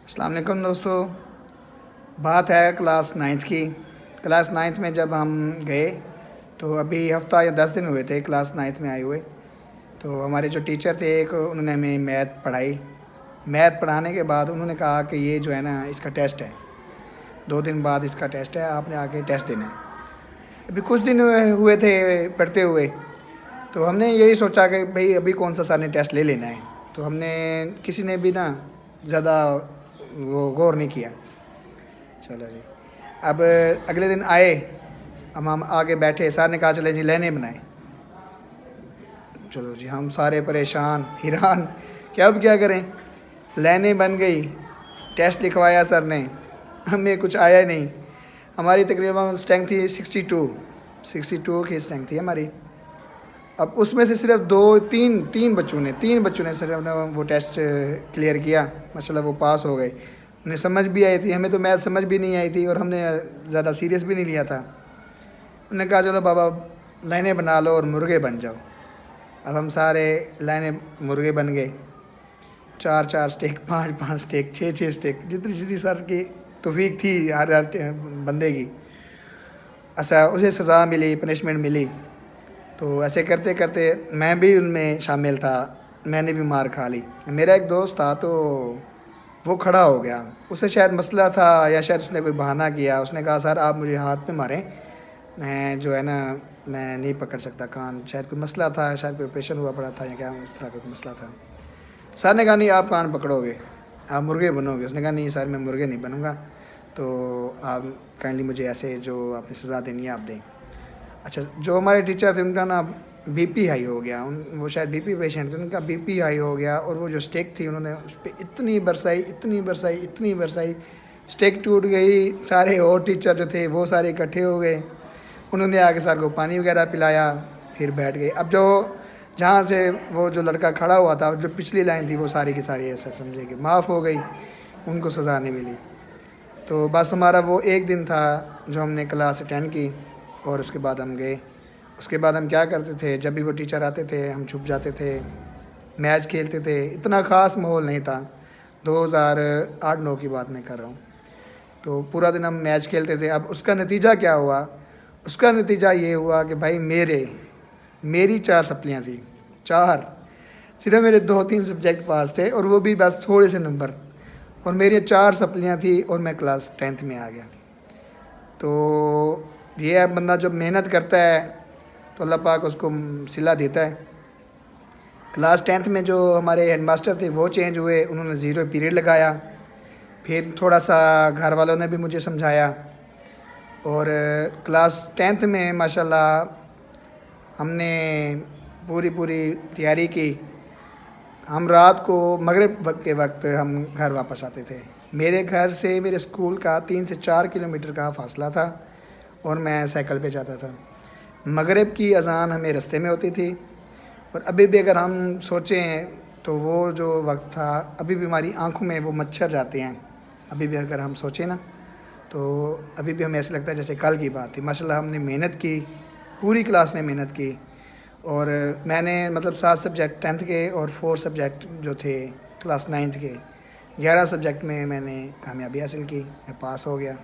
السلام علیکم دوستو، بات ہے کلاس نائنتھ کی۔ کلاس نائنتھ میں جب ہم گئے تو ابھی ہفتہ یا 10 دن ہوئے تھے کلاس نائنتھ میں آئے ہوئے۔ تو ہمارے جو ٹیچر تھے ایک، انہوں نے ہمیں میتھ پڑھائی۔ میتھ پڑھانے کے بعد انہوں نے کہا کہ یہ جو ہے نا اس کا ٹیسٹ ہے، 2 دن بعد اس کا ٹیسٹ ہے، آپ نے آ کے ٹیسٹ دینا ہے۔ ابھی کچھ دن ہوئے تھے پڑھتے ہوئے، تو ہم نے یہی سوچا کہ بھئی ابھی کون سا سر نے ٹیسٹ لے لینا ہے، تو ہم نے کسی نے بھی نا زیادہ وہ غور نہیں کیا۔ چلو جی، اب اگلے دن آئے، ہم آگے بیٹھے، سر نے کہا چلے جی لینے بنائیں۔ چلو جی، ہم سارے پریشان حیران کہ اب کیا کریں۔ لینے بن گئی، ٹیسٹ لکھوایا سر نے، ہمیں کچھ آیا ہی نہیں۔ ہماری تقریباً اسٹرینتھ تھی 62 کی اسٹرینتھ تھی ہماری۔ اب اس میں سے صرف تین بچوں نے صرف وہ ٹیسٹ کلیئر کیا، ماشاءاللہ وہ پاس ہو گئے۔ انہیں سمجھ بھی آئی تھی، ہمیں تو میتھ سمجھ بھی نہیں آئی تھی اور ہم نے زیادہ سیریس بھی نہیں لیا تھا۔ انہوں نے کہا چلو بابا لائنیں بنا لو اور مرغے بن جاؤ۔ اب ہم سارے لائنیں مرغے بن گئے، 4 سٹیک، 5 سٹیک، 6 سٹیک، جتنی سر کی توفیق تھی ہر بندے کی۔ اچھا، اسے سزا ملی، پنشمنٹ ملی۔ تو ایسے کرتے کرتے میں بھی ان میں شامل تھا، میں نے بھی مار کھا لی۔ میرا ایک دوست تھا تو وہ کھڑا ہو گیا، اسے شاید مسئلہ تھا یا شاید اس نے کوئی بہانہ کیا۔ اس نے کہا سر آپ مجھے ہاتھ پہ ماریں، میں جو ہے نا میں نہیں پکڑ سکتا کان، شاید کوئی مسئلہ تھا، شاید کوئی آپریشن ہوا پڑا تھا یا کیا اس طرح کا کوئی مسئلہ تھا۔ سر نے کہا نہیں آپ کان پکڑو گے، آپ مرغے بنو گے۔ اس نے کہا نہیں سر میں مرغے نہیں بنوں گا، تو آپ کائنڈلی مجھے ایسے جو آپ نے سزا دینی ہے آپ دیں۔ اچھا، جو ہمارے ٹیچر تھے ان کا نا بی پی ہائی ہو گیا، وہ شاید بی پی پیشنٹ تھے، ان کا بی پی ہائی ہو گیا، اور وہ جو اسٹیک تھی انہوں نے اس پہ اتنی برسائی، اسٹیک ٹوٹ گئی۔ سارے اور ٹیچر جو تھے وہ سارے اکٹھے ہو گئے، انہوں نے آگے سر کو پانی وغیرہ پلایا، پھر بیٹھ گئے۔ اب جہاں سے وہ جو لڑکا کھڑا ہوا تھا، جو پچھلی لائن تھی، وہ ساری کی ساری ایسا سمجھے کہ معاف ہو گئی، ان کو سزا نہیں ملی۔ تو بس ہمارا وہ ایک دن تھا جو ہم نے کلاس اٹینڈ کی، اور اس کے بعد ہم گئے۔ اس کے بعد ہم کیا کرتے تھے، جب بھی وہ ٹیچر آتے تھے ہم چھپ جاتے تھے، میچ کھیلتے تھے۔ اتنا خاص ماحول نہیں تھا، 2008-9 کی بات میں کر رہا ہوں۔ تو پورا دن ہم میچ کھیلتے تھے۔ اب اس کا نتیجہ کیا ہوا؟ اس کا نتیجہ یہ ہوا کہ بھائی میری 4 سپلیاں تھیں، 4، صرف میرے 2-3 سبجیکٹ پاس تھے، اور وہ بھی بس تھوڑے سے نمبر، اور میری 4 سپلیاں تھیں، اور میں کلاس 10th میں آ گیا۔ تو یہ ہے، بندہ جب محنت کرتا ہے تو اللہ پاک اس کو صلہ دیتا ہے۔ کلاس 10th میں جو ہمارے ہیڈ ماسٹر تھے وہ چینج ہوئے، انہوں نے 0 پیریڈ لگایا۔ پھر تھوڑا سا گھر والوں نے بھی مجھے سمجھایا، اور کلاس 10th میں ماشاءاللہ ہم نے پوری تیاری کی۔ ہم رات کو مغرب کے وقت ہم گھر واپس آتے تھے۔ میرے گھر سے میرے اسکول کا 3 سے 4 کلومیٹر کا فاصلہ تھا، اور میں سائیکل پہ جاتا تھا۔ مغرب کی اذان ہمیں رستے میں ہوتی تھی، اور ابھی بھی اگر ہم سوچیں تو وہ جو وقت تھا، ابھی بھی ہماری آنکھوں میں وہ مچھر جاتے ہیں۔ ابھی بھی اگر ہم سوچیں نا تو ابھی بھی ہمیں ایسا لگتا ہے جیسے کل کی بات تھی۔ ماشاءاللہ ہم نے محنت کی، پوری کلاس نے محنت کی، اور میں نے مطلب 7 سبجیکٹ 10th کے اور 4 سبجیکٹ جو تھے کلاس 9th کے، 11 سبجیکٹ میں نے کامیابی حاصل کی، میں پاس ہو گیا۔